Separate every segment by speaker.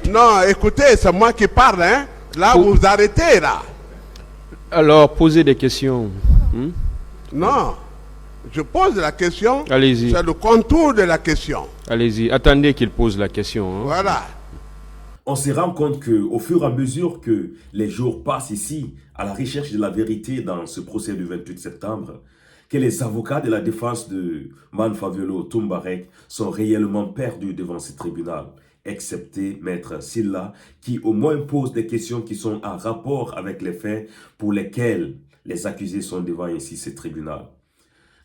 Speaker 1: Non, écoutez, c'est moi qui parle, hein. Là, vous vous arrêtez, là.
Speaker 2: Alors, posez des questions.
Speaker 1: Non, je pose la question.
Speaker 2: Allez-y.
Speaker 1: C'est le contour de la question.
Speaker 2: Allez-y, attendez qu'il pose la question.
Speaker 1: Voilà.
Speaker 3: On se rend compte qu'au fur et à mesure que les jours passent ici, à la recherche de la vérité dans ce procès du 28 septembre, que les avocats de la défense de Manfaviolo Toumbarek sont réellement perdus devant ce tribunal, excepté Maître Silla, qui au moins pose des questions qui sont en rapport avec les faits pour lesquels les accusés sont devant ici ce tribunal.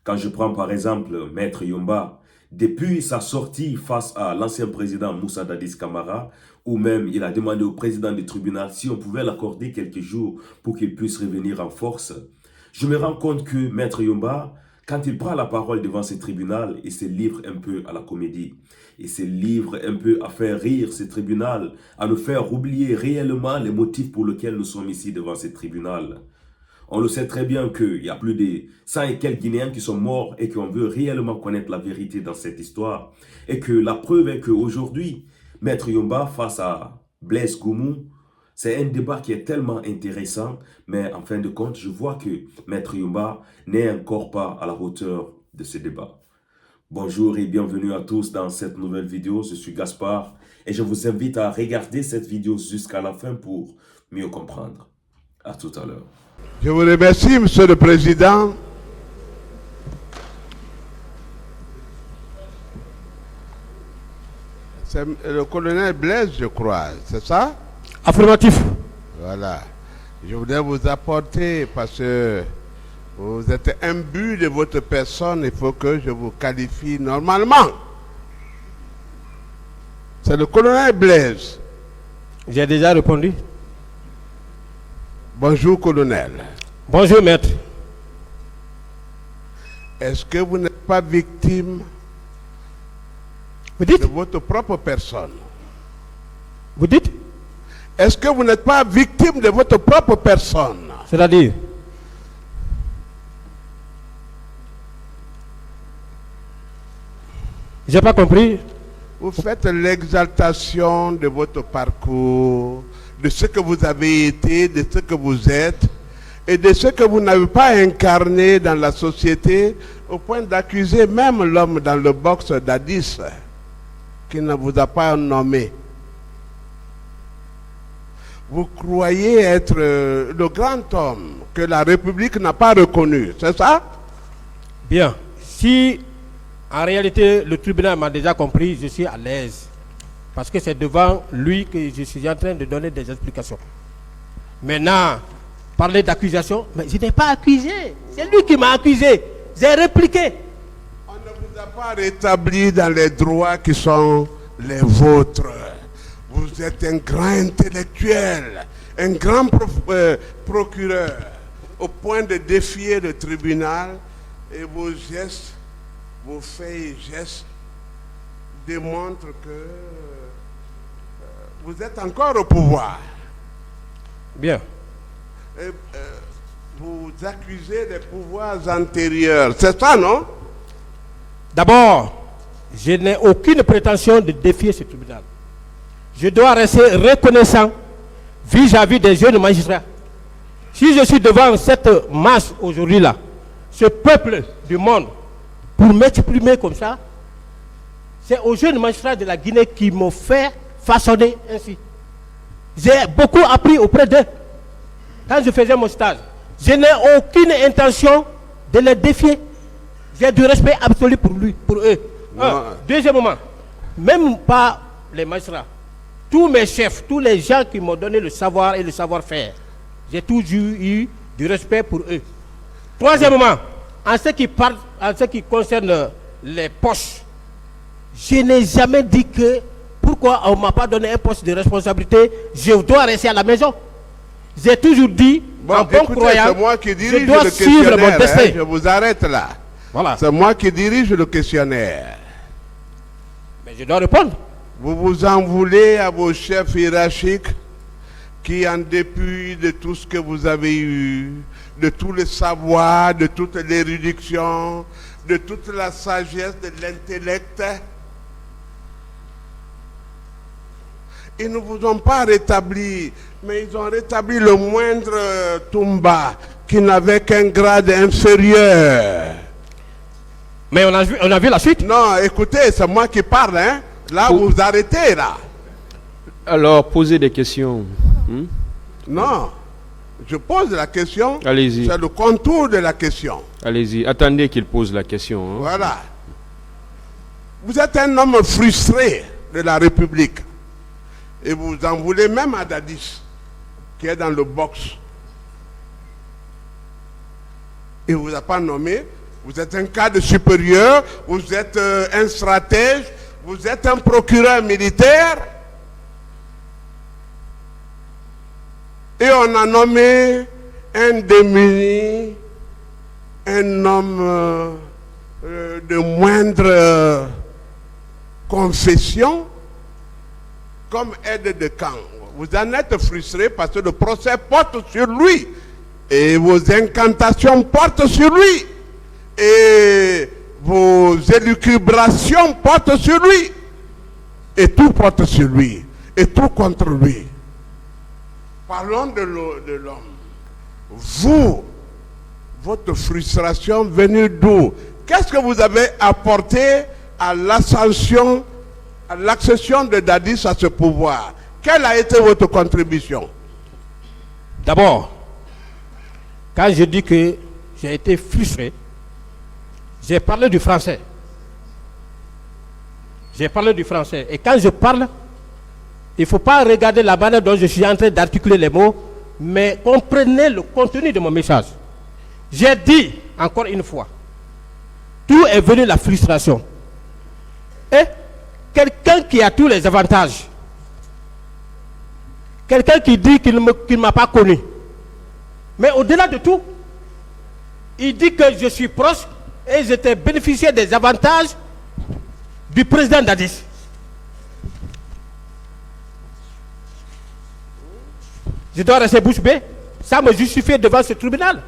Speaker 3: Quand je prends par exemple Maître Yomba, depuis sa sortie face à l'ancien président Moussa Dadis Camara, où même il a demandé au président du tribunal si on pouvait l'accorder quelques jours pour qu'il puisse revenir en force, je me rends compte que Maître Yomba, quand il prend la parole devant ce tribunal, il se livre un peu à la comédie. Il se livre un peu à faire rire ce tribunal, à nous faire oublier réellement les motifs pour lesquels nous sommes ici devant ce tribunal. On le sait très bien qu'il y a plus de 100 et quelques Guinéens qui sont morts et qu'on veut réellement connaître la vérité dans cette histoire. Et que la preuve est qu'aujourd'hui, Maître Yomba face à Blaise Goumou, c'est un débat qui est tellement intéressant, mais en fin de compte, je vois que Maître Yomba n'est encore pas à la hauteur de ce débat. Bonjour et bienvenue à tous dans cette nouvelle vidéo. Je suis Gaspard et je vous invite à regarder cette vidéo jusqu'à la fin pour mieux comprendre. À tout à l'heure.
Speaker 1: Je vous remercie, Monsieur le Président. C'est le colonel Blaise, je crois, c'est ça?
Speaker 4: Affirmatif.
Speaker 1: Voilà. Je voudrais vous apporter, parce que vous êtes imbu de votre personne, il faut que je vous qualifie normalement. C'est le colonel Blaise.
Speaker 4: J'ai déjà répondu.
Speaker 1: Bonjour, colonel.
Speaker 4: Bonjour, maître.
Speaker 1: Est-ce que vous n'êtes pas victime
Speaker 4: Vous dites?
Speaker 1: de votre propre personne?
Speaker 4: Vous dites?
Speaker 1: Est-ce que vous n'êtes pas victime de votre propre personne?
Speaker 4: C'est-à-dire? J'ai pas compris.
Speaker 1: Vous faites l'exaltation de votre parcours, de ce que vous avez été, de ce que vous êtes, et de ce que vous n'avez pas incarné dans la société, au point d'accuser même l'homme dans le box d'Addis, qui ne vous a pas nommé. Vous croyez être le grand homme que la République n'a pas reconnu, c'est ça?
Speaker 4: Bien. Si en réalité le tribunal m'a déjà compris, je suis à l'aise. Parce que c'est devant lui que je suis en train de donner des explications. Maintenant, parler d'accusation, mais je n'ai pas accusé. C'est lui qui m'a accusé. J'ai répliqué.
Speaker 1: On ne vous a pas rétabli dans les droits qui sont les vôtres. Vous êtes un grand intellectuel, un grand procureur, au point de défier le tribunal, et vos gestes, vos faits et gestes démontrent que vous êtes encore au pouvoir.
Speaker 4: Bien.
Speaker 1: Et, vous accusez des pouvoirs antérieurs, c'est ça, non?
Speaker 4: D'abord, je n'ai aucune prétention de défier ce tribunal. Je dois rester reconnaissant vis-à-vis des jeunes magistrats. Si je suis devant cette masse aujourd'hui là, ce peuple du monde, pour m'exprimer comme ça, c'est aux jeunes magistrats de la Guinée qui m'ont fait façonner ainsi. J'ai beaucoup appris auprès d'eux quand je faisais mon stage. Je n'ai aucune intention de les défier. J'ai du respect absolu pour eux. Deuxièmement, même pas les magistrats, tous mes chefs, tous les gens qui m'ont donné le savoir et le savoir-faire, j'ai toujours eu du respect pour eux. Troisièmement, en ce qui concerne les postes, je n'ai jamais dit que pourquoi on ne m'a pas donné un poste de responsabilité, je dois rester à la maison. J'ai toujours dit, en bon croyant,
Speaker 1: c'est moi qui dirige
Speaker 4: je dois
Speaker 1: le
Speaker 4: suivre mon
Speaker 1: questionnaire,
Speaker 4: destin.
Speaker 1: je vous arrête là.
Speaker 4: Voilà.
Speaker 1: C'est moi qui dirige le questionnaire.
Speaker 4: Mais je dois répondre.
Speaker 1: Vous vous en voulez à vos chefs hiérarchiques qui, en dépit de tout ce que vous avez eu, de tout le savoir, de toute l'érudition, de toute la sagesse, de l'intellect, Ils ne vous ont pas rétabli, mais ils ont rétabli le moindre Toumba qui n'avait qu'un grade inférieur.
Speaker 4: Mais on a vu la suite.
Speaker 1: Non, écoutez, c'est moi qui parle, hein. Là, vous vous arrêtez, là.
Speaker 2: Alors, posez des questions.
Speaker 1: Non, je pose la question.
Speaker 2: Allez-y.
Speaker 1: C'est le contour de la question.
Speaker 2: Allez-y, attendez qu'il pose la question. hein.
Speaker 1: Voilà. Vous êtes un homme frustré de la République. Et vous en voulez même à Dadis, qui est dans le box. Il ne vous a pas nommé. Vous êtes un cadre supérieur. Vous êtes un stratège. Vous êtes un procureur militaire. Et on a nommé un démuni, un homme de moindre confession, comme aide de camp. Vous en êtes frustré parce que le procès porte sur lui. Et vos incantations portent sur lui. Et vos élucubrations portent sur lui. Et tout porte sur lui. Et tout contre lui. Parlons de l'homme. Vous, votre frustration venue d'où? Qu'est-ce que vous avez apporté à l'ascension, à l'accession de Dadis à ce pouvoir? Quelle a été votre contribution?
Speaker 4: D'abord, quand je dis que j'ai été frustré, j'ai parlé du français. J'ai parlé du français. Et quand je parle, il ne faut pas regarder la manière dont je suis en train d'articuler les mots, mais comprenez le contenu de mon message. J'ai dit, encore une fois, d'où est venue la frustration. Et quelqu'un qui a tous les avantages, quelqu'un qui dit qu'il ne m'a pas connu, mais au-delà de tout, il dit que je suis proche et j'étais bénéficiaire des avantages du président Dadis. Je dois rester bouche bée, ça me justifie devant ce tribunal.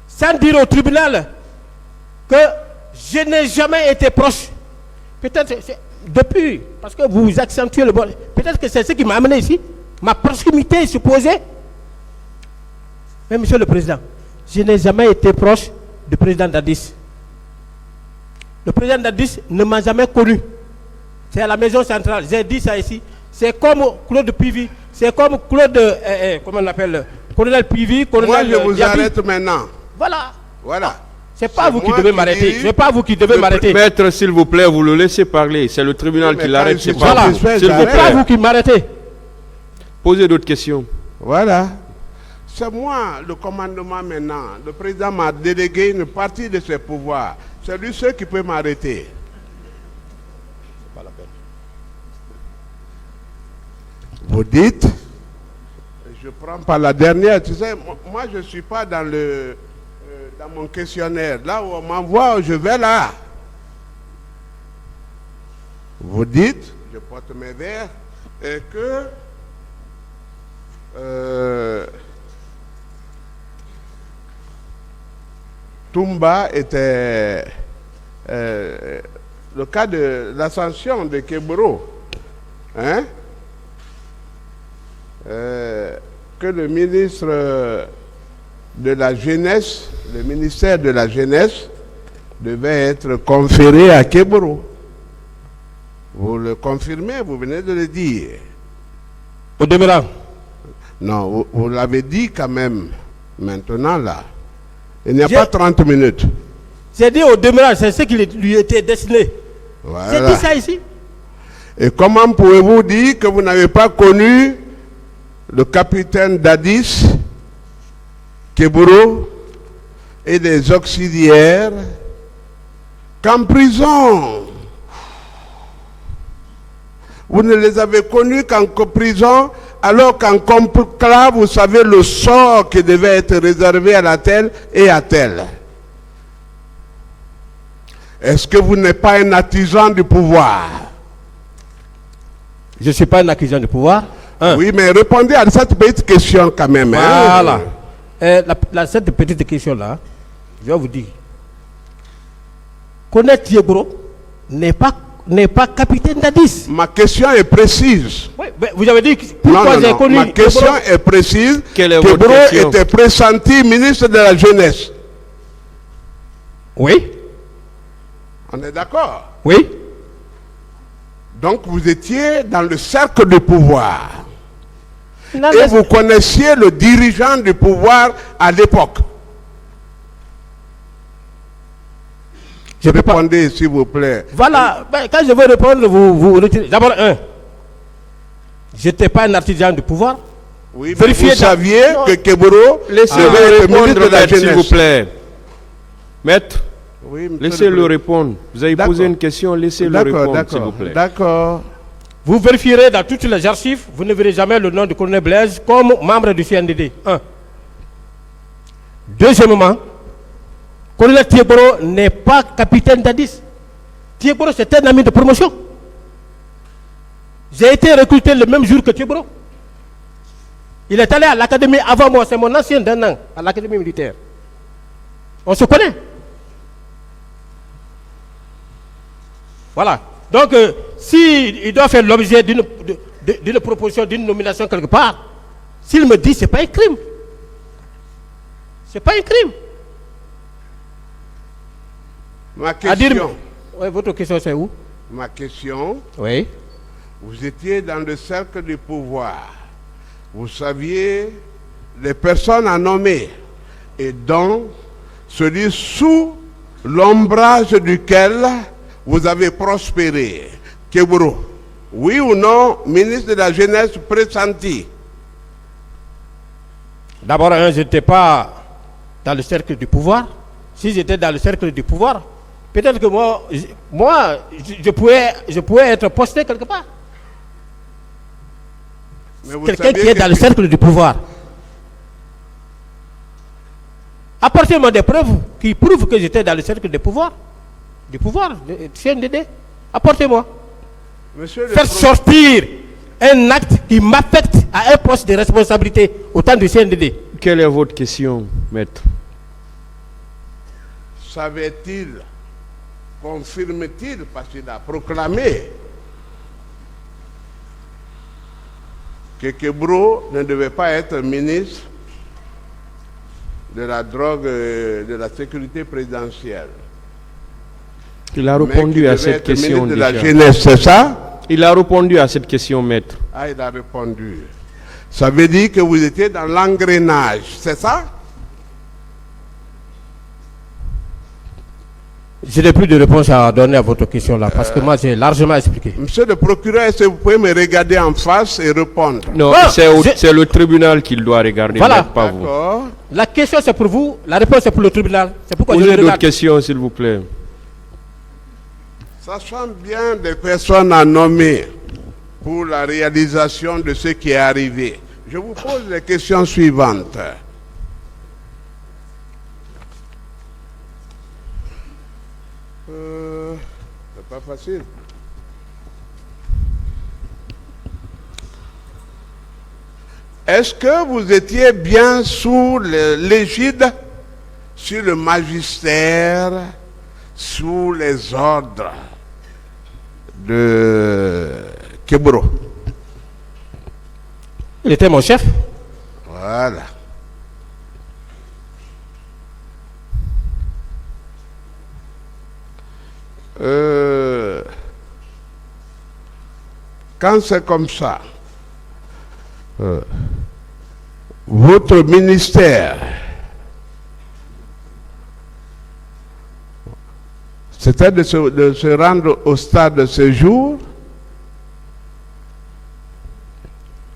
Speaker 4: Sans dire au tribunal que je n'ai jamais été proche. Peut-être depuis, parce que vous accentuez le bon. Peut-être que c'est ce qui m'a amené ici. Ma proximité est supposée. Mais monsieur le président, je n'ai jamais été proche du président Dadis. Le président Dadis ne m'a jamais connu. C'est à la maison centrale. J'ai dit ça ici. C'est comme Claude Pivy. C'est comme Claude, comment on l'appelle, colonel Pivy, colonel.
Speaker 1: Moi, je vous
Speaker 4: Diaby.
Speaker 1: arrête maintenant.
Speaker 4: Voilà.
Speaker 1: Voilà.
Speaker 4: C'est pas vous qui devez m'arrêter. C'est pas vous qui devez m'arrêter.
Speaker 2: Maître, s'il vous plaît, vous le laissez parler. C'est le tribunal
Speaker 1: Mais
Speaker 2: qui
Speaker 1: quand
Speaker 2: l'arrête,
Speaker 1: je
Speaker 2: c'est
Speaker 1: suis
Speaker 2: pas vous.
Speaker 1: satisfait,
Speaker 2: S'il vous
Speaker 1: j'arrête.
Speaker 4: C'est pas
Speaker 2: plaît.
Speaker 4: vous qui m'arrêtez.
Speaker 2: Posez d'autres questions.
Speaker 1: Voilà. C'est moi le commandement maintenant. Le président m'a délégué une partie de ses pouvoirs. C'est lui seul qui peut m'arrêter. Vous dites, je prends pas la dernière, tu sais, moi je ne suis pas dans mon questionnaire. Là où on m'envoie, je vais là. Vous dites, je porte mes verres, et que Toumba était le cas de l'ascension de Keburo, hein? Que le ministre de la Jeunesse, le ministère de la Jeunesse, devait être conféré à Keburo. Vous le confirmez, vous venez de le dire.
Speaker 4: Au demeurant.
Speaker 1: Non, vous l'avez dit quand même, maintenant là. Il n'y a
Speaker 4: J'ai-
Speaker 1: pas 30 minutes.
Speaker 4: J'ai dit au demeurant, c'est ce qui lui était destiné. J'ai
Speaker 1: Voilà.
Speaker 4: dit ça ici.
Speaker 1: Et comment pouvez-vous dire que vous n'avez pas connu le capitaine Dadis, Keburo et des auxiliaires qu'en prison? Vous ne les avez connus qu'en prison, alors qu'en conclave, vous savez le sort qui devait être réservé à la telle et à telle. Est-ce que vous n'êtes pas un artisan du pouvoir?
Speaker 4: Je ne suis pas un accusant du pouvoir. Hein.
Speaker 1: Oui, mais répondez à cette petite question quand même.
Speaker 4: Voilà.
Speaker 1: Hein?
Speaker 4: Cette petite question-là, je vais vous dire. Connaître Yegoro n'est pas n'est pas capitaine d'Addis.
Speaker 1: Ma question est précise.
Speaker 4: Oui, mais vous avez dit que
Speaker 1: Non,
Speaker 4: pourquoi
Speaker 1: non,
Speaker 4: j'ai
Speaker 1: non.
Speaker 4: connu
Speaker 1: Ma question
Speaker 4: Kebro.
Speaker 1: est précise.
Speaker 2: Quelle est votre
Speaker 1: Kebro
Speaker 2: question?
Speaker 1: était pressenti ministre de la Jeunesse.
Speaker 4: Oui,
Speaker 1: On est d'accord?
Speaker 4: oui.
Speaker 1: Donc vous étiez dans le cercle du pouvoir.
Speaker 4: Non,
Speaker 1: Et
Speaker 4: mais-
Speaker 1: vous connaissiez le dirigeant du pouvoir à l'époque.
Speaker 4: Je peux pas.
Speaker 1: Répondez, s'il vous plaît.
Speaker 4: Voilà, ben, quand je veux répondre, vous retirez. D'abord, je n'étais pas un artisan du pouvoir.
Speaker 1: Oui, mais
Speaker 4: Vérifiez
Speaker 1: vous
Speaker 4: dans-
Speaker 1: saviez
Speaker 4: Non.
Speaker 1: que Kebro
Speaker 2: Laissez-le
Speaker 1: devait être
Speaker 2: répondre,
Speaker 1: ministre de la
Speaker 2: maître, s'il vous
Speaker 1: Jeunesse.
Speaker 2: plaît. Maître,
Speaker 1: Oui, monsieur
Speaker 2: laissez-le
Speaker 1: le
Speaker 2: répondre. Vous avez
Speaker 1: D'accord.
Speaker 2: posé une question, laissez-le
Speaker 1: D'accord,
Speaker 2: répondre, s'il vous
Speaker 1: d'accord,
Speaker 2: plaît.
Speaker 1: d'accord.
Speaker 4: Vous vérifierez dans toutes les archives, vous ne verrez jamais le nom du colonel Blaise comme membre du CNDD. Un. Deuxièmement, colonel Thieboro n'est pas capitaine d'Addis. Thieboro, c'est un ami de promotion. J'ai été recruté le même jour que Thieboro. Il est allé à l'académie avant moi, c'est mon ancien d'un an à l'académie militaire. On se connaît. Voilà. Donc, s'il doit faire l'objet d'une proposition, d'une nomination quelque part, s'il me dit, ce n'est pas un crime. Ce n'est pas un crime.
Speaker 1: Ma
Speaker 4: À dire,
Speaker 1: question,
Speaker 4: ouais, votre question, c'est où?
Speaker 1: ma question,
Speaker 4: Oui.
Speaker 1: vous étiez dans le cercle du pouvoir. Vous saviez les personnes à nommer et dont celui sous l'ombrage duquel vous avez prospéré. Kebro, oui ou non, ministre de la Jeunesse pressenti?
Speaker 4: D'abord, je n'étais pas dans le cercle du pouvoir. Si j'étais dans le cercle du pouvoir, peut-être que je pouvais être posté quelque part.
Speaker 1: Mais vous
Speaker 4: Quelqu'un
Speaker 1: saviez
Speaker 4: qui est
Speaker 1: que
Speaker 4: dans le cercle du pouvoir. Apportez-moi des preuves qui prouvent que j'étais dans le cercle du pouvoir, du CNDD. Apportez-moi.
Speaker 1: Monsieur le
Speaker 4: Faire sortir un acte qui m'affecte à un poste de responsabilité au temps du CNDD.
Speaker 2: Quelle est votre question, maître?
Speaker 1: savait-il, confirme-t-il, parce qu'il a proclamé que Kebro ne devait pas être ministre de la drogue, de la sécurité présidentielle.
Speaker 2: Il a
Speaker 1: Mais
Speaker 2: répondu
Speaker 1: qu'il
Speaker 2: à
Speaker 1: devait
Speaker 2: cette
Speaker 1: être
Speaker 2: question
Speaker 1: ministre de la
Speaker 2: déjà.
Speaker 1: jeunesse, c'est ça?
Speaker 2: Il a répondu à cette question, maître.
Speaker 1: Ah, il a répondu. Ça veut dire que vous étiez dans l'engrenage, c'est ça?
Speaker 4: Je n'ai plus de réponse à donner à votre question là, parce que moi j'ai largement expliqué.
Speaker 1: Monsieur le procureur, est-ce que vous pouvez me regarder en face et répondre?
Speaker 2: Non,
Speaker 4: Ah,
Speaker 2: c'est le tribunal qui doit regarder,
Speaker 4: Voilà.
Speaker 2: maître, pas vous.
Speaker 1: D'accord.
Speaker 4: La question c'est pour vous, la réponse c'est pour le tribunal. C'est pourquoi je
Speaker 2: Posez
Speaker 4: le
Speaker 2: d'autres
Speaker 4: regarde.
Speaker 2: questions, s'il vous plaît.
Speaker 1: Sachant bien des personnes à nommer pour la réalisation de ce qui est arrivé, je vous pose les questions suivantes. C'est pas facile. Est-ce que vous étiez bien sous l'égide, sur le magistère, sous les ordres de Kebro?
Speaker 4: Il était mon chef.
Speaker 1: Voilà. Quand c'est comme ça, votre ministère, c'était de se rendre au stade de séjour.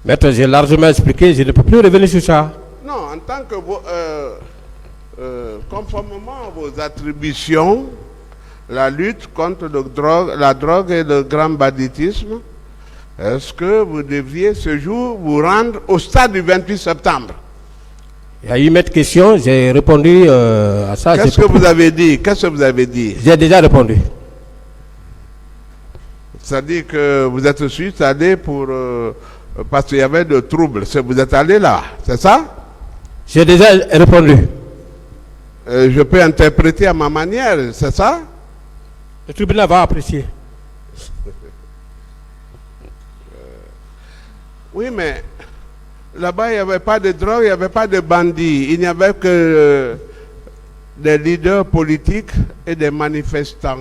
Speaker 4: Maître, j'ai largement expliqué, je ne peux plus revenir sur ça.
Speaker 1: Non, en tant que conformément à vos attributions, la lutte contre la drogue et le grand banditisme, est-ce que vous deviez ce jour vous rendre au stade du 28 septembre?
Speaker 4: Il y a eu une question, j'ai répondu à ça.
Speaker 1: Qu'est-ce que vous avez dit? Qu'est-ce que vous avez dit?
Speaker 4: J'ai déjà répondu.
Speaker 1: C'est-à-dire que vous êtes juste allé pour... parce qu'il y avait de troubles. Vous êtes allé là, c'est ça?
Speaker 4: J'ai déjà répondu.
Speaker 1: Je peux interpréter à ma manière, c'est ça?
Speaker 4: Le tribunal va apprécier.
Speaker 1: Oui, mais là-bas, il n'y avait pas de drogue, il n'y avait pas de bandits. Il n'y avait que des leaders politiques et des manifestants.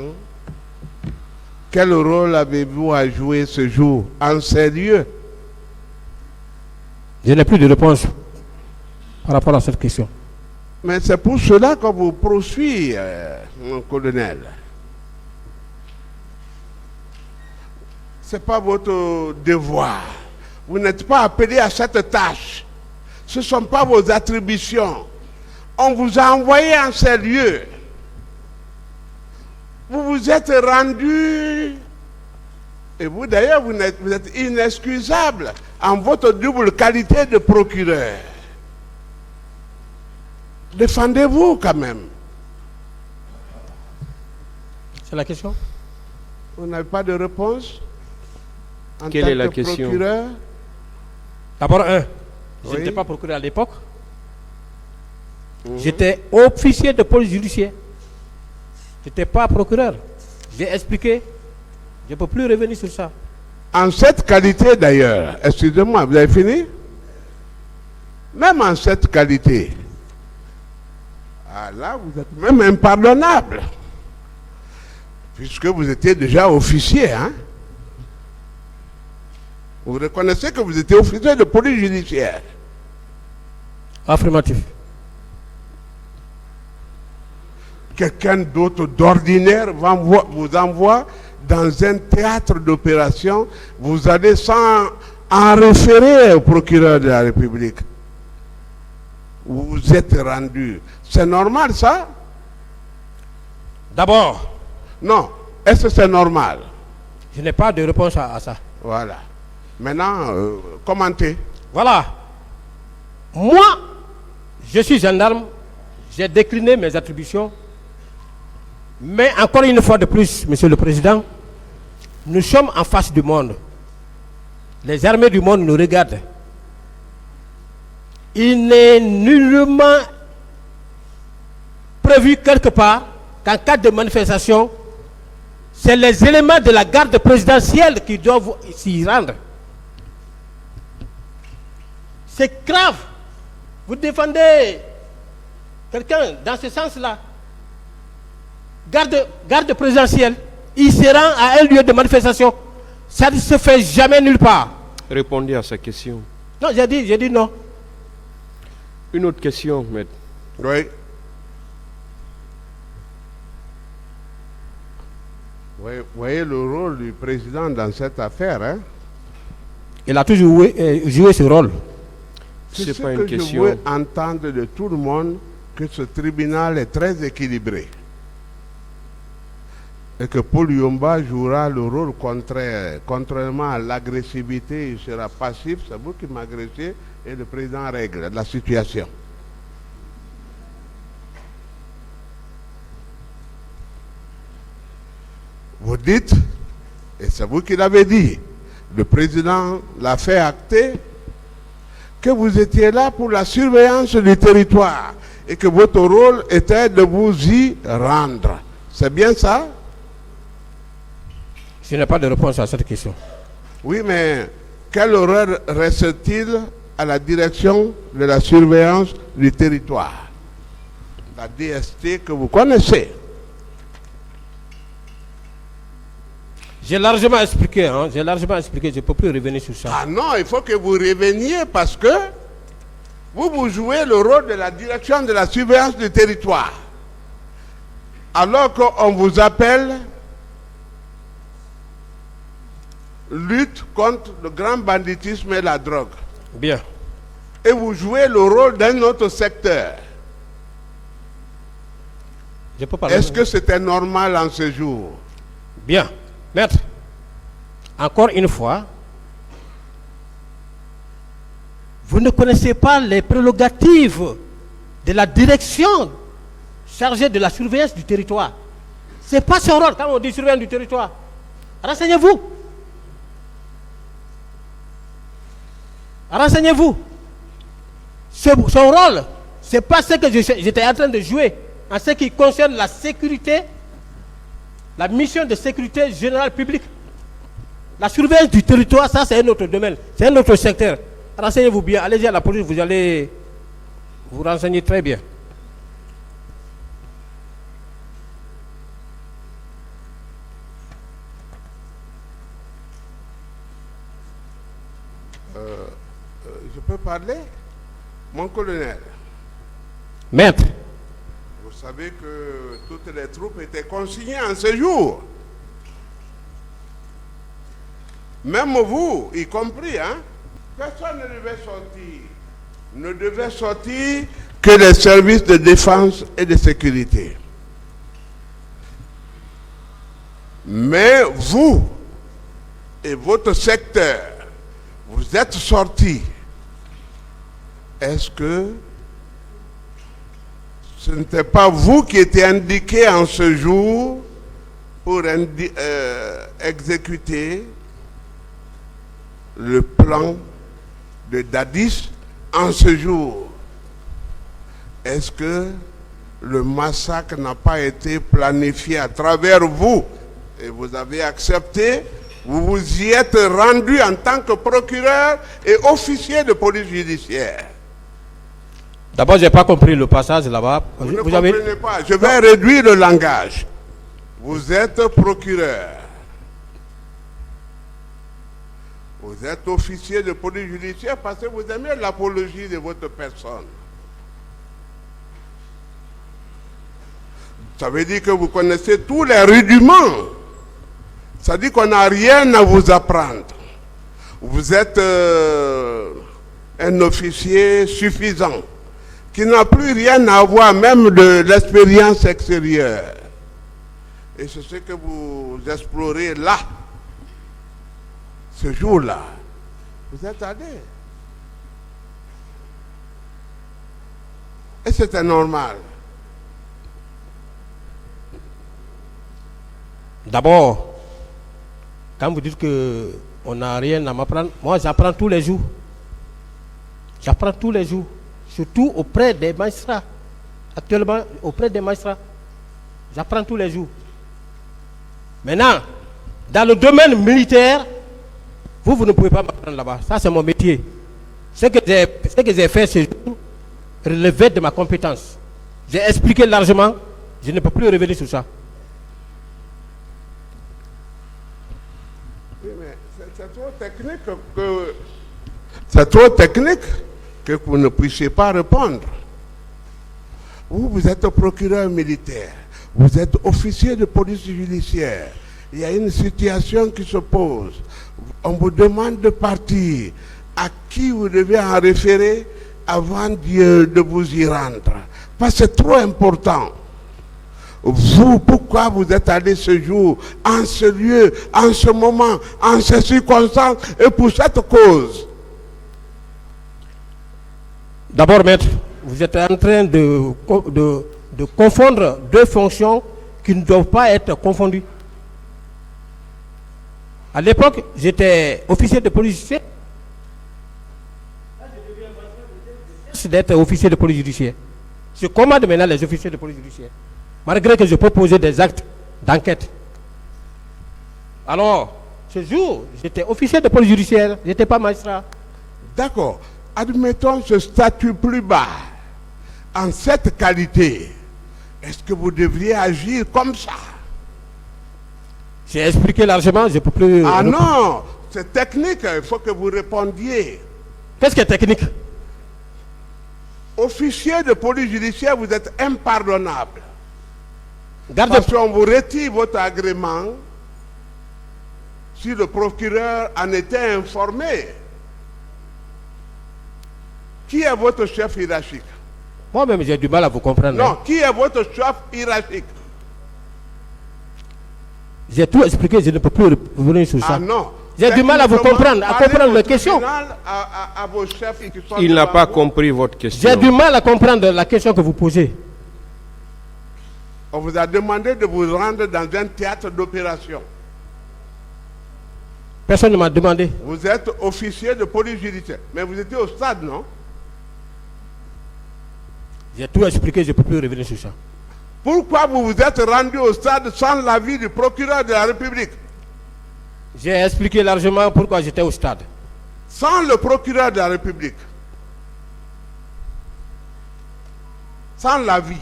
Speaker 1: Quel rôle avez-vous à jouer ce jour en sérieux?
Speaker 4: Je n'ai plus de réponse par rapport à cette question.
Speaker 1: Mais c'est pour cela qu'on vous poursuit, mon colonel. Ce n'est pas votre devoir. Vous n'êtes pas appelé à cette tâche. Ce ne sont pas vos attributions. On vous a envoyé en ces lieux. Vous vous êtes rendu, et vous d'ailleurs, vous êtes inexcusable en votre double qualité de procureur. Défendez-vous quand même.
Speaker 4: C'est la question?
Speaker 1: Vous n'avez pas de réponse? En
Speaker 2: Quelle
Speaker 1: tant
Speaker 2: est la
Speaker 1: que
Speaker 2: question?
Speaker 1: procureur?
Speaker 4: D'abord, je
Speaker 1: Oui.
Speaker 4: n'étais pas procureur à l'époque. J'étais officier de police judiciaire. Je n'étais pas procureur. J'ai expliqué. Je ne peux plus revenir sur ça.
Speaker 1: En cette qualité d'ailleurs, excusez-moi, vous avez fini? Même en cette qualité, là vous êtes même impardonnable. Puisque vous étiez déjà officier, hein? Vous reconnaissez que vous étiez officier de police judiciaire.
Speaker 4: Affirmatif.
Speaker 1: Quelqu'un d'autre d'ordinaire vous envoie dans un théâtre d'opération, vous allez sans en référer au procureur de la République. Vous vous êtes rendu. C'est normal ça?
Speaker 4: D'abord,
Speaker 1: Non. Est-ce que c'est normal?
Speaker 4: je n'ai pas de réponse à ça.
Speaker 1: Voilà. Maintenant, commentez.
Speaker 4: Voilà. Moi, je suis gendarme. J'ai décliné mes attributions. Mais encore une fois de plus, Monsieur le Président, nous sommes en face du monde. Les armées du monde nous regardent. Il n'est nullement prévu quelque part qu'en cas de manifestation, c'est les éléments de la garde présidentielle qui doivent s'y rendre. C'est grave. Vous défendez quelqu'un dans ce sens-là. Garde présidentielle, il se rend à un lieu de manifestation. Ça ne se fait jamais nulle part.
Speaker 2: Répondez à sa question.
Speaker 4: Non, j'ai dit non.
Speaker 2: Une autre question, maître.
Speaker 1: Oui. Vous voyez le rôle du président dans cette affaire, hein?
Speaker 4: Il a toujours joué ce rôle.
Speaker 2: C'est
Speaker 1: ce
Speaker 2: pas
Speaker 1: que
Speaker 2: une question.
Speaker 1: je veux entendre de tout le monde, que ce tribunal est très équilibré. Et que Paul Yomba jouera le rôle contraire. Contrairement à l'agressivité, il sera passif, c'est vous qui m'agressez, et le président règle la situation. Vous dites, et c'est vous qui l'avez dit, le président l'a fait acter, que vous étiez là pour la surveillance du territoire et que votre rôle était de vous y rendre. C'est bien ça?
Speaker 4: Je n'ai pas de réponse à cette question.
Speaker 1: Oui, mais quel horreur reste-t-il à la direction de la surveillance du territoire? La DST que vous connaissez.
Speaker 4: J'ai largement expliqué, je ne peux plus revenir sur ça.
Speaker 1: Ah non, il faut que vous reveniez parce que vous jouez le rôle de la direction de la surveillance du territoire. Alors qu'on vous appelle lutte contre le grand banditisme et la drogue.
Speaker 4: Bien.
Speaker 1: Et vous jouez le rôle d'un autre secteur.
Speaker 4: Je peux parler.
Speaker 1: Est-ce que c'était normal en ce jour?
Speaker 4: Bien. Maître, encore une fois, vous ne connaissez pas les prérogatives de la direction chargée de la surveillance du territoire. Ce n'est pas son rôle quand on dit surveillance du territoire. Renseignez-vous. Renseignez-vous. Son rôle, ce n'est pas ce que j'étais en train de jouer en ce qui concerne la sécurité, la mission de sécurité générale publique. La surveillance du territoire, ça c'est un autre domaine, c'est un autre secteur. Renseignez-vous bien, allez-y à la police, vous allez vous renseigner très bien.
Speaker 1: Je peux parler? Mon colonel,
Speaker 4: Maître,
Speaker 1: vous savez que toutes les troupes étaient consignées en ce jour. Même vous, y compris, hein? Personne ne devait sortir que les services de défense et de sécurité. Mais vous et votre secteur, vous êtes sortis. Est-ce que ce n'était pas vous qui étiez indiqué en ce jour pour exécuter le plan de Dadis en ce jour? Est-ce que le massacre n'a pas été planifié à travers vous et vous avez accepté? Vous vous y êtes rendu en tant que procureur et officier de police judiciaire.
Speaker 4: d'abord, je n'ai pas compris le passage là-bas.
Speaker 1: Vous ne comprenez pas. Je vais réduire le langage. Vous êtes procureur. Vous êtes officier de police judiciaire parce que vous aimez l'apologie de votre personne. Ça veut dire que vous connaissez tous les rudiments. Ça dit qu'on n'a rien à vous apprendre. Vous êtes un officier suffisant, qui n'a plus rien à voir même de l'expérience extérieure. Et c'est ce que vous explorez là, ce jour-là. Vous êtes allé. Et c'était normal.
Speaker 4: D'abord, quand vous dites qu'on n'a rien à m'apprendre, moi j'apprends tous les jours. J'apprends tous les jours, surtout auprès des magistrats. Actuellement, auprès des magistrats, j'apprends tous les jours. Maintenant, dans le domaine militaire, vous ne pouvez pas m'apprendre là-bas. Ça, c'est mon métier. Ce que j'ai fait ce jour relevait de ma compétence. J'ai expliqué largement, je ne peux plus revenir sur ça.
Speaker 1: Oui, mais c'est trop technique que... C'est trop technique que vous ne puissiez pas répondre. Vous êtes procureur militaire. Vous êtes officier de police judiciaire. Il y a une situation qui se pose. On vous demande de partir. À qui vous devez en référer avant de vous y rendre? Parce que c'est trop important. Vous, pourquoi vous êtes allé ce jour, en ce lieu, en ce moment, en ces circonstances, et pour cette cause?
Speaker 4: D'abord, maître, vous êtes en train de confondre deux fonctions qui ne doivent pas être confondues. À l'époque, j'étais officier de police judiciaire. C'est d'être officier de police judiciaire. Je commande maintenant les officiers de police judiciaire, malgré que je peux poser des actes d'enquête. Alors, ce jour, j'étais officier de police judiciaire, je n'étais pas magistrat.
Speaker 1: D'accord. Admettons ce statut plus bas. En cette qualité, est-ce que vous devriez agir comme ça?
Speaker 4: J'ai expliqué largement, je ne peux plus...
Speaker 1: Ah non, c'est technique, il faut que vous répondiez.
Speaker 4: Qu'est-ce qui est technique?
Speaker 1: Officier de police judiciaire, vous êtes impardonnable.
Speaker 4: Gardez...
Speaker 1: Parce qu'on vous retire votre agrément si le procureur en était informé. Qui est votre chef hiérarchique?
Speaker 4: Moi-même, j'ai du mal à vous comprendre.
Speaker 1: Non, qui est votre chef hiérarchique?
Speaker 4: J'ai tout expliqué, je ne peux plus revenir sur ça.
Speaker 1: Ah non.
Speaker 4: J'ai du mal à vous comprendre, à comprendre les questions.
Speaker 1: À vos chefs qui sont
Speaker 2: Il n'a
Speaker 1: devant
Speaker 2: pas
Speaker 1: vous.
Speaker 2: compris votre question.
Speaker 4: J'ai du mal à comprendre la question que vous posez.
Speaker 1: On vous a demandé de vous rendre dans un théâtre d'opération.
Speaker 4: Personne ne m'a demandé.
Speaker 1: Vous êtes officier de police judiciaire. Mais vous étiez au stade, non?
Speaker 4: J'ai tout expliqué, je ne peux plus revenir sur ça.
Speaker 1: Pourquoi vous vous êtes rendu au stade sans l'avis du procureur de la République?
Speaker 4: J'ai expliqué largement pourquoi j'étais au stade.
Speaker 1: Sans le procureur de la République, sans l'avis.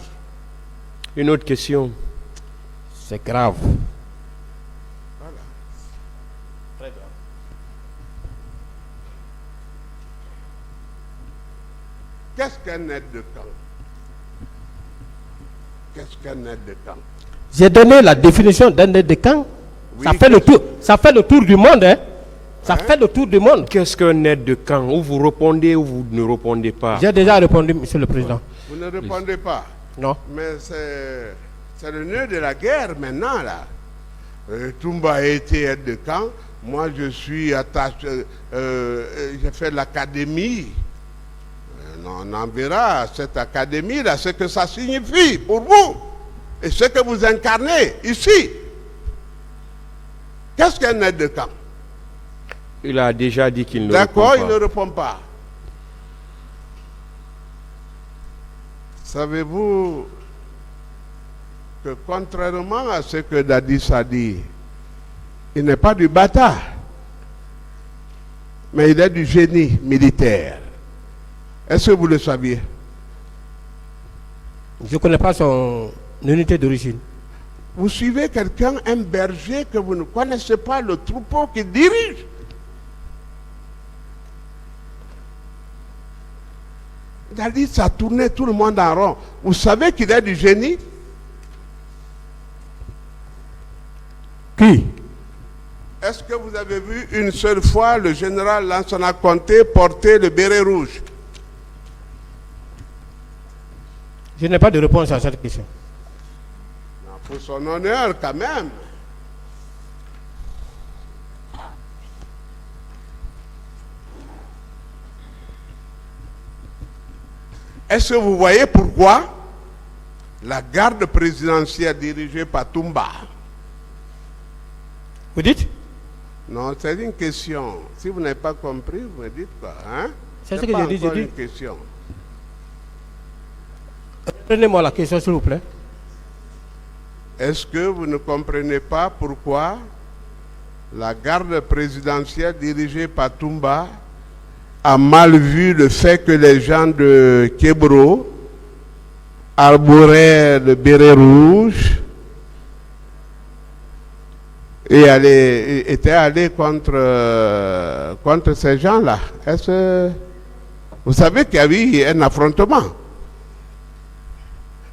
Speaker 2: Une autre question.
Speaker 4: C'est grave.
Speaker 1: Voilà.
Speaker 4: Très grave.
Speaker 1: Qu'est-ce qu'un aide de camp? Qu'est-ce qu'un aide de camp?
Speaker 4: J'ai donné la définition d'un aide de camp.
Speaker 1: Oui,
Speaker 4: Ça fait le tour du monde, hein? Ça fait le tour du monde.
Speaker 2: Qu'est-ce qu'un aide de camp? Ou vous répondez ou vous ne répondez pas.
Speaker 4: J'ai déjà répondu, Monsieur le Président.
Speaker 1: Vous ne répondez pas.
Speaker 4: Non.
Speaker 1: Mais c'est le nœud de la guerre maintenant, là. Toumba a été aide de camp. Moi, je suis attaché. J'ai fait l'académie. On en verra, cette académie-là, ce que ça signifie pour vous. Et ce que vous incarnez ici. Qu'est-ce qu'un aide de camp?
Speaker 2: Il a déjà dit qu'il ne répond
Speaker 1: D'accord,
Speaker 2: pas.
Speaker 1: il ne répond pas. Savez-vous que contrairement à ce que Dadis a dit, il n'est pas du bâtard, mais il est du génie militaire. Est-ce que vous le saviez?
Speaker 4: Je ne connais pas son unité d'origine.
Speaker 1: Vous suivez quelqu'un, un berger, que vous ne connaissez pas le troupeau qu'il dirige. Dadis a tourné tout le monde en rond. Vous savez qu'il est du génie?
Speaker 4: Qui?
Speaker 1: Est-ce que vous avez vu une seule fois le général Lansana Conté porter le béret rouge?
Speaker 4: Je n'ai pas de réponse à cette question.
Speaker 1: Pour son honneur, quand même. Est-ce que vous voyez pourquoi la garde présidentielle dirigée par Toumba?
Speaker 4: Vous dites?
Speaker 1: Non, c'est une question. Si vous n'avez pas compris, vous me dites quoi, hein?
Speaker 4: C'est ce que
Speaker 1: pas
Speaker 4: je dis,
Speaker 1: encore
Speaker 4: je
Speaker 1: une
Speaker 4: dis.
Speaker 1: question.
Speaker 4: Prenez-moi la question, s'il vous plaît.
Speaker 1: Est-ce que vous ne comprenez pas pourquoi la garde présidentielle dirigée par Toumba a mal vu le fait que les gens de Kébro arboraient le béret rouge et étaient allés contre ces gens-là? Est-ce que vous savez qu'il y a eu un affrontement?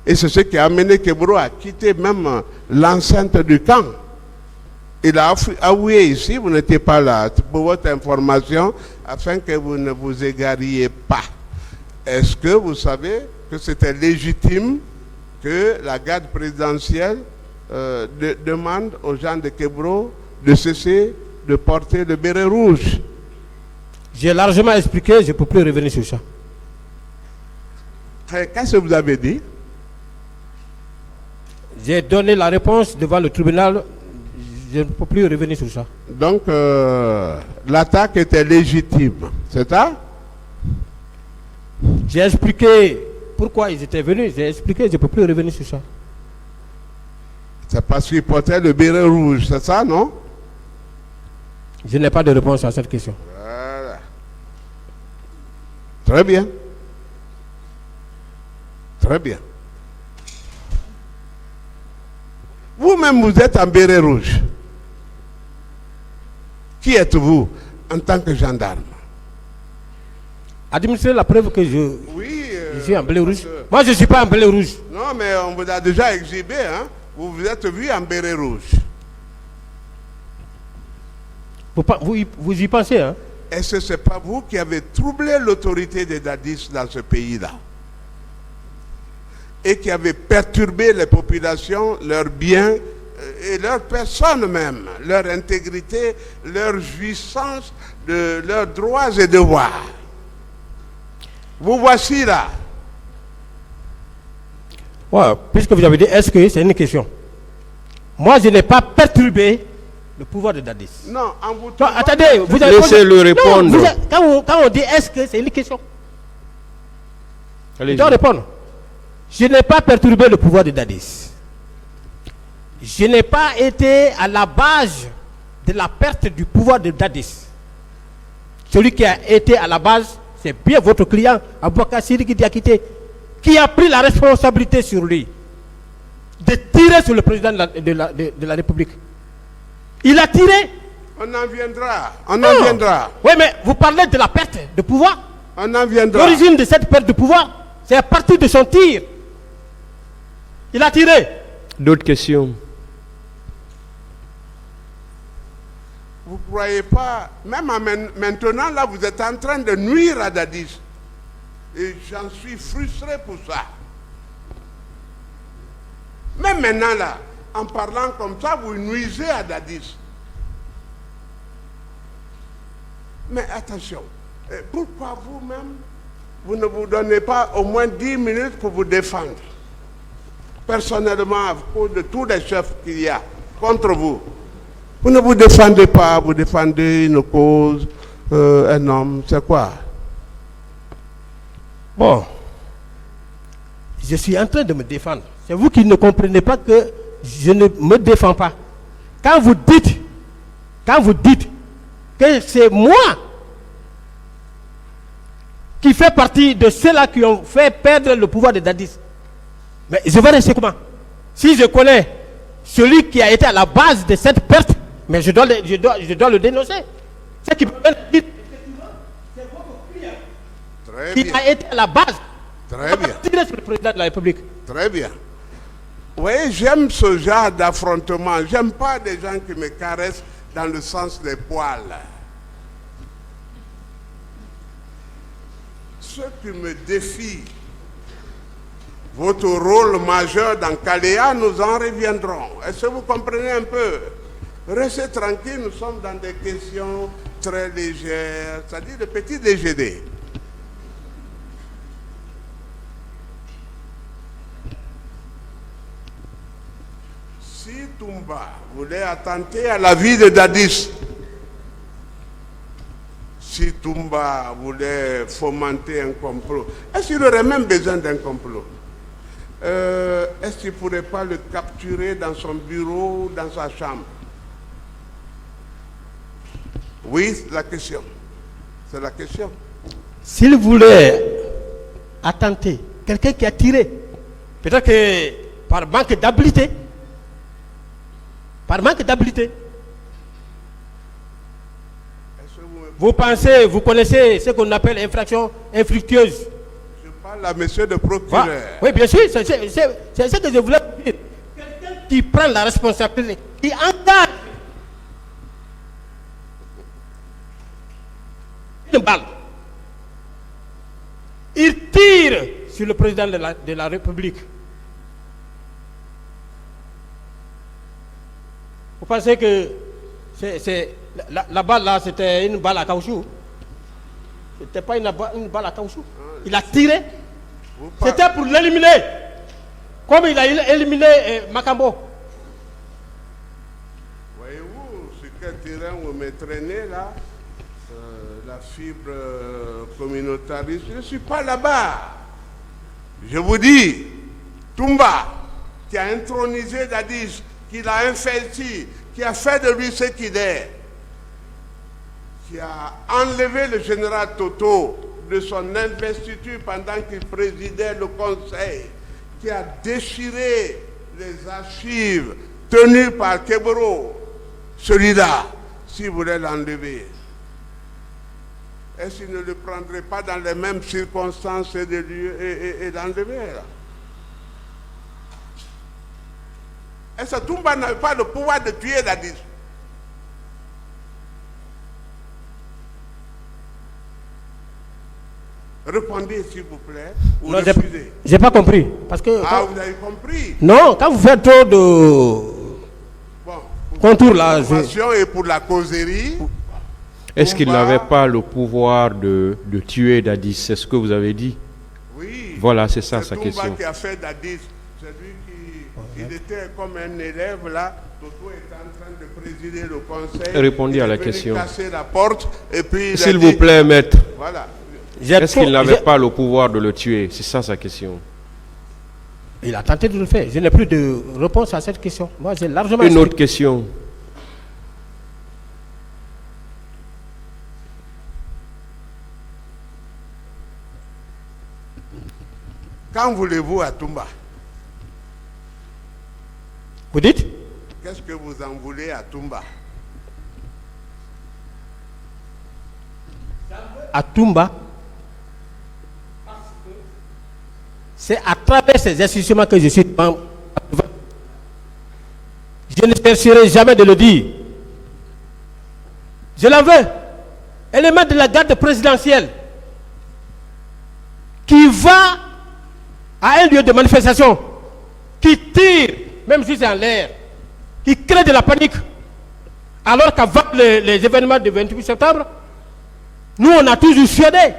Speaker 1: Et c'est ce qui a amené Kébro à quitter même l'enceinte du camp. Il a avoué ici, vous n'étiez pas là, pour votre information, afin que vous ne vous égariez pas. Est-ce que vous savez que c'était légitime que la garde présidentielle demande aux gens de Kébro de cesser de porter le béret rouge?
Speaker 4: J'ai largement expliqué, je ne peux plus revenir sur ça.
Speaker 1: Qu'est-ce que vous avez dit?
Speaker 4: J'ai donné la réponse devant le tribunal, je ne peux plus revenir sur ça.
Speaker 1: Donc, l'attaque était légitime, c'est ça?
Speaker 4: J'ai expliqué pourquoi ils étaient venus, j'ai expliqué, je ne peux plus revenir sur ça.
Speaker 1: C'est parce qu'ils portaient le béret rouge, c'est ça, non?
Speaker 4: Je n'ai pas de réponse à cette question.
Speaker 1: Voilà. Très bien. Très bien. Vous-même, vous êtes en béret rouge. Qui êtes-vous en tant que gendarme?
Speaker 4: Administrer la preuve que je suis en blé rouge. Moi, je ne suis pas en blé rouge.
Speaker 1: Non, mais on vous a déjà exhibé, hein? Vous vous êtes vu en béret rouge.
Speaker 4: Vous y pensez, hein?
Speaker 1: Est-ce que ce n'est pas vous qui avez troublé l'autorité des Dadis dans ce pays-là? Et qui avez perturbé les populations, leurs biens et leur personne même, leur intégrité, leur jouissance de leurs droits et devoirs. Vous voici là.
Speaker 4: Ouais, puisque vous avez dit, est-ce que c'est une question? Moi, je n'ai pas perturbé le pouvoir de Dadis.
Speaker 1: Non, en vous...
Speaker 4: Non, attendez, vous avez
Speaker 2: Laissez-le répondre.
Speaker 4: Non, quand on dit est-ce que c'est une question, je
Speaker 2: Allez-y.
Speaker 4: dois répondre. Je n'ai pas perturbé le pouvoir de Dadis. Je n'ai pas été à la base de la perte du pouvoir de Dadis. Celui qui a été à la base, c'est bien votre client, Aboubacar Sidiki Diakité, qui a pris la responsabilité sur lui de tirer sur le président de la République. Il a tiré.
Speaker 1: On en viendra. On en viendra.
Speaker 4: Oui, mais vous parlez de la perte de pouvoir.
Speaker 1: On en viendra.
Speaker 4: L'origine de cette perte de pouvoir, c'est à partir de son tir. Il a tiré.
Speaker 2: D'autres questions?
Speaker 1: Vous ne croyez pas, même maintenant, là, vous êtes en train de nuire à Dadis. Et j'en suis frustré pour ça. Même maintenant, là, en parlant comme ça, vous nuisez à Dadis. Mais attention, pourquoi vous-même, vous ne vous donnez pas au moins 10 minutes pour vous défendre? Personnellement, à cause de tous les chefs qu'il y a contre vous. Vous ne vous défendez pas, vous défendez une cause, un homme, c'est quoi?
Speaker 4: Bon, je suis en train de me défendre. C'est vous qui ne comprenez pas que je ne me défends pas. Quand vous dites que c'est moi qui fais partie de ceux-là qui ont fait perdre le pouvoir de Dadis, mais je vais rester comment? Si je connais celui qui a été à la base de cette perte, mais je dois le dénoncer. C'est qui peut dire c'est votre client qui a été à la base.
Speaker 1: Très bien.
Speaker 4: Tirer sur le président de la République.
Speaker 1: Très bien. Oui, j'aime ce genre d'affrontement. J'aime pas des gens qui me caressent dans le sens des poils. Ceux qui me défient, votre rôle majeur dans Kalea, nous en reviendrons. Est-ce que vous comprenez un peu? Restez tranquille, nous sommes dans des questions très légères, c'est-à-dire de petits déjeuners. Si Toumba voulait attenter à la vie de Dadis, si Toumba voulait fomenter un complot, est-ce qu'il aurait même besoin d'un complot? Est-ce qu'il ne pourrait pas le capturer dans son bureau, dans sa chambre? Oui, c'est la question. C'est la question.
Speaker 4: S'il voulait attenter, quelqu'un qui a tiré, peut-être que par manque d'habileté, vous pensez, vous connaissez ce qu'on appelle infraction infructueuse.
Speaker 1: Je parle à monsieur le procureur.
Speaker 4: Oui, bien sûr, c'est ce que je voulais dire. Quelqu'un qui prend la responsabilité, qui engage une balle, il tire sur le président de la République. Vous pensez que la balle là, c'était une balle à caoutchouc? C'était pas une balle à caoutchouc. Il a tiré. C'était pour l'éliminer. Comme il a éliminé Makambo.
Speaker 1: Voyez-vous, sur quel terrain vous me traînez là, la fibre communautariste, je ne suis pas là-bas. Je vous dis, Toumba, qui a intronisé Dadis, qui l'a investi, qui a fait de lui ce qu'il est, qui a enlevé le général Toto de son investiture pendant qu'il présidait le conseil, qui a déchiré les archives tenues par Keboro, celui-là, s'il voulait l'enlever, est-ce qu'il ne le prendrait pas dans les mêmes circonstances et l'enlever là? Est-ce que Toumba n'avait pas le pouvoir de tuer Dadis? Répondez s'il vous plaît, ou
Speaker 4: Non,
Speaker 1: refusez.
Speaker 4: j'ai pas compris. Parce que
Speaker 1: Vous avez compris.
Speaker 4: non, quand vous faites trop de
Speaker 1: Bon,
Speaker 4: contours là,
Speaker 1: l'information et pour la causerie.
Speaker 2: Est-ce qu'il
Speaker 1: Toumba,
Speaker 2: n'avait pas le pouvoir de tuer Dadis? C'est ce que vous avez dit.
Speaker 1: Oui.
Speaker 2: Voilà, c'est ça sa
Speaker 1: Toumba
Speaker 2: question.
Speaker 1: qui a fait Dadis, c'est lui il était comme un élève là. Toto était en train de présider le conseil.
Speaker 2: Répondez à la
Speaker 1: Il est venu
Speaker 2: question.
Speaker 1: casser la porte et puis il a
Speaker 2: S'il
Speaker 1: dit-
Speaker 2: vous plaît, maître,
Speaker 1: Voilà.
Speaker 2: est-ce qu'il n'avait pas le pouvoir de le tuer? C'est ça sa question.
Speaker 4: Il a tenté de le faire. Je n'ai plus de réponse à cette question. Moi, j'ai largement.
Speaker 2: Une autre question.
Speaker 1: Quand voulez-vous à Toumba?
Speaker 4: Vous dites?
Speaker 1: Qu'est-ce que vous en voulez à Toumba?
Speaker 4: À Toumba, c'est à travers ces institutions que je suis devant. Je ne cesserai jamais de le dire. Je l'en veux. Élément de la garde présidentielle qui va à un lieu de manifestation, qui tire, même si c'est en l'air, qui crée de la panique, alors qu'avant les événements du 28 septembre, nous on a toujours suédé,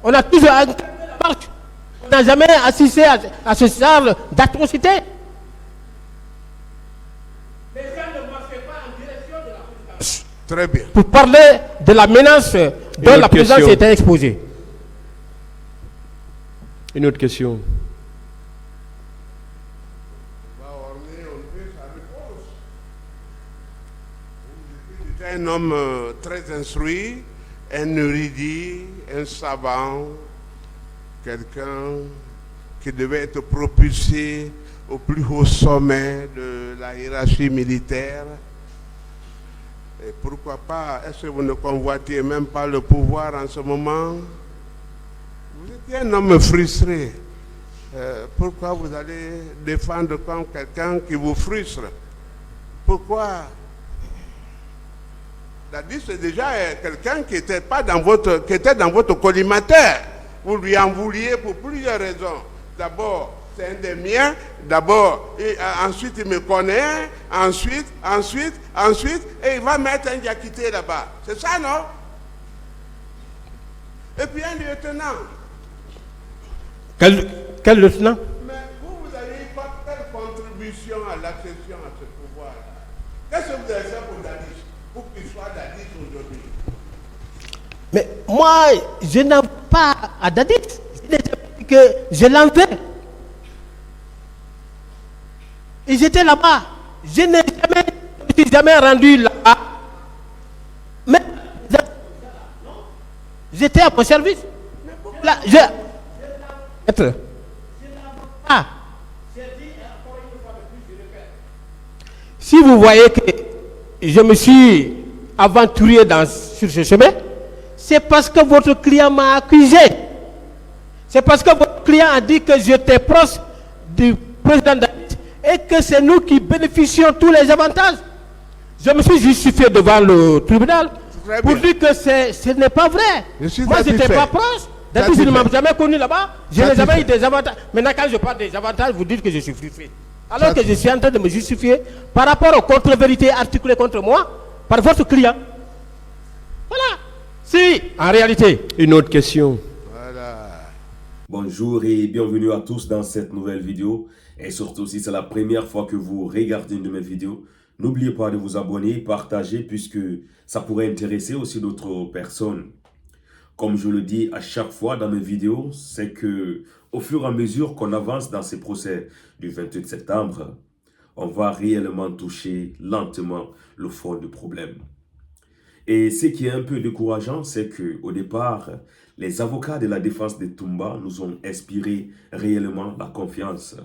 Speaker 4: on a toujours encadré la marche, on n'a jamais assisté à ce genre d'atrocité. Les gens ne marchaient pas en direction de la présidence.
Speaker 1: Très bien.
Speaker 4: Pour parler de la menace dont la présidence
Speaker 2: question.
Speaker 4: était exposée.
Speaker 2: Une autre question.
Speaker 1: Vous êtes un homme très instruit, un érudit, un savant, quelqu'un qui devait être propulsé au plus haut sommet de la hiérarchie militaire. Et pourquoi pas, est-ce que vous ne convoitiez même pas le pouvoir en ce moment? Vous étiez un homme frustré. Pourquoi vous allez défendre comme quelqu'un qui vous frustre? Pourquoi? Dadis, c'est déjà quelqu'un qui était dans votre collimateur. Vous lui en vouliez pour plusieurs raisons. D'abord, c'est un des miens. D'abord, ensuite il me connaît. Ensuite, et il va mettre un diakité là-bas. C'est ça, non? Et puis un lieutenant.
Speaker 4: Quel lieutenant?
Speaker 1: Mais vous avez eu quelle contribution à l'accession à ce pouvoir-là? Qu'est-ce que vous avez fait pour Dadis? Pour qu'il soit Dadis aujourd'hui?
Speaker 4: Mais moi, je n'en veux pas à Dadis. Que je l'en veux. Ils étaient là-bas. Je ne me suis jamais rendu là-bas. Mais j'étais à mon service. Là, si vous voyez que je me suis aventuré sur ce chemin, c'est parce que votre client m'a accusé. C'est parce que votre client a dit que j'étais proche du président Dadis et que c'est nous qui bénéficions tous les avantages. Je me suis justifié devant le tribunal pour dire que ce n'est pas vrai. Moi, je n'étais pas proche. Dadis, je ne m'ai jamais connu là-bas. Je n'ai jamais eu des avantages. Maintenant, quand je parle des avantages, vous dites que je suis frustré. Alors que je suis en train de me justifier par rapport aux contre-vérités articulées contre moi par votre client. Voilà. Si, en réalité.
Speaker 2: Une autre question.
Speaker 3: Bonjour et bienvenue à tous dans cette nouvelle vidéo. Et surtout, si c'est la première fois que vous regardez une de mes vidéos, n'oubliez pas de vous abonner, partager, puisque ça pourrait intéresser aussi d'autres personnes. Comme je le dis à chaque fois dans mes vidéos, c'est que au fur et à mesure qu'on avance dans ces procès du 28 septembre, on va réellement toucher lentement le fond du problème. Et ce qui est un peu décourageant, c'est qu'au départ, les avocats de la défense de Toumba nous ont inspiré réellement la confiance.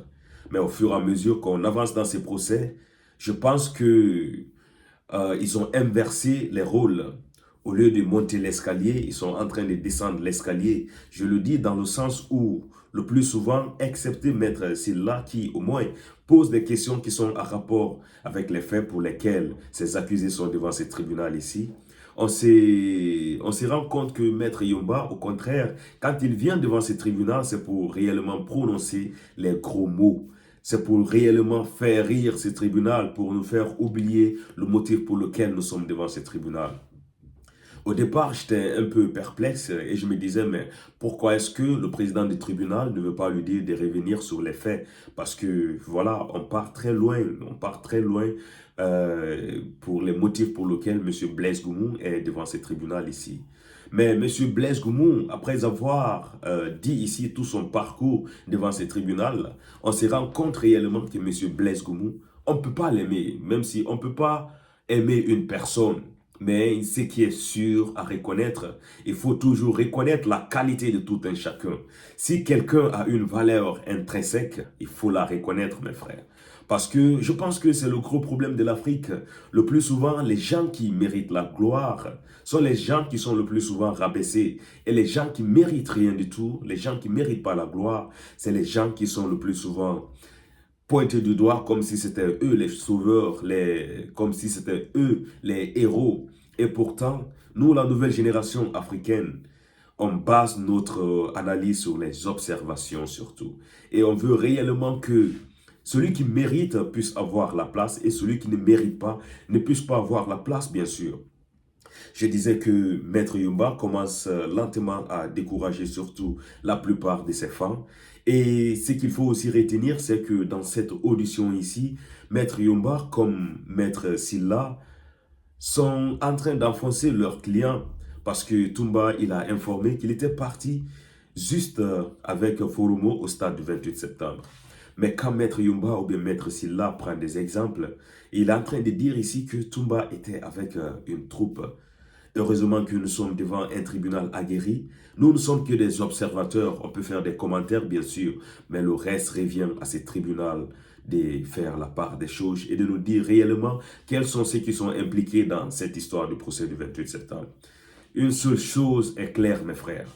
Speaker 3: Mais au fur et à mesure qu'on avance dans ces procès, je pense qu'ils ont inversé les rôles. Au lieu de monter l'escalier, ils sont en train de descendre l'escalier. Je le dis dans le sens où, le plus souvent, excepté Maître Sylla qui, au moins, pose des questions qui sont en rapport avec les faits pour lesquels ces accusés sont devant ce tribunal ici, on se rend compte que Maître Yomba, au contraire, quand il vient devant ce tribunal, c'est pour réellement prononcer les gros mots. C'est pour réellement faire rire ce tribunal, pour nous faire oublier le motif pour lequel nous sommes devant ce tribunal. Au départ, j'étais un peu perplexe et je me disais, mais pourquoi est-ce que le président du tribunal ne veut pas lui dire de revenir sur les faits? Parce que, voilà, on part très loin pour les motifs pour lesquels M. Blaise Goumou est devant ce tribunal ici. Mais M. Blaise Goumou, après avoir dit ici tout son parcours devant ce tribunal, on se rend compte réellement que M. Blaise Goumou, on ne peut pas l'aimer, même si on ne peut pas aimer une personne. Mais ce qui est sûr à reconnaître, il faut toujours reconnaître la qualité de tout un chacun. Si quelqu'un a une valeur intrinsèque, il faut la reconnaître, mes frères. Parce que je pense que c'est le gros problème de l'Afrique. Le plus souvent, les gens qui méritent la gloire sont les gens qui sont le plus souvent rabaissés. Et les gens qui méritent rien du tout, les gens qui ne méritent pas la gloire, c'est les gens qui sont le plus souvent pointés du doigt comme si c'était eux les sauveurs, comme si c'était eux les héros. Et pourtant, nous, la nouvelle génération africaine, on base notre analyse sur les observations surtout. Et on veut réellement que celui qui mérite puisse avoir la place et celui qui ne mérite pas ne puisse pas avoir la place, bien sûr. Je disais que Maître Yumba commence lentement à décourager surtout la plupart de ses fans. Et ce qu'il faut aussi retenir, c'est que dans cette audition ici, Maître Yumba comme Maître Silla sont en train d'enfoncer leurs clients parce que Toumba, il a informé qu'il était parti juste avec Foromo au stade du 28 septembre. Mais quand Maître Yumba ou bien Maître Silla prend des exemples, il est en train de dire ici que Toumba était avec une troupe. Heureusement que nous sommes devant un tribunal aguerri. Nous ne sommes que des observateurs. On peut faire des commentaires, bien sûr, mais le reste revient à ce tribunal de faire la part des choses et de nous dire réellement quels sont ceux qui sont impliqués dans cette histoire du procès du 28 septembre. Une seule chose est claire, mes frères.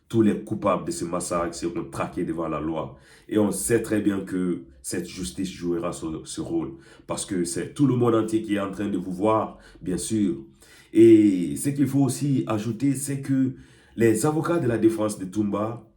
Speaker 3: Tous les coupables de ce massacre seront traqués devant la loi. Et on sait très bien que cette justice jouera ce rôle. Parce que c'est tout le monde entier qui est en train de vous voir, bien sûr. Et ce qu'il faut aussi ajouter, c'est que les avocats de la défense de Toumba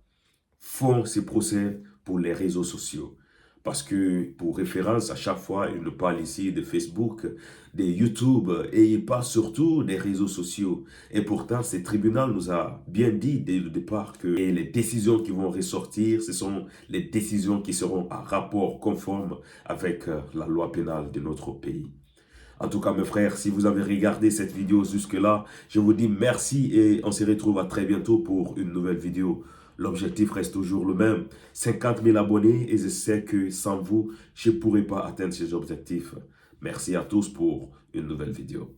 Speaker 3: font ce procès pour les réseaux sociaux. Parce que, pour référence, à chaque fois, il nous parle ici de Facebook, de YouTube, et il parle surtout des réseaux sociaux. Et pourtant, ce tribunal nous a bien dit dès le départ que les décisions qui vont ressortir, ce sont les décisions qui seront en rapport conforme avec la loi pénale de notre pays. En tout cas, mes frères, si vous avez regardé cette vidéo jusque-là, je vous dis merci et on se retrouve à très bientôt pour une nouvelle vidéo. L'objectif reste toujours le même, 50 000 abonnés et je sais que sans vous, je ne pourrai pas atteindre ces objectifs. Merci à tous pour une nouvelle vidéo.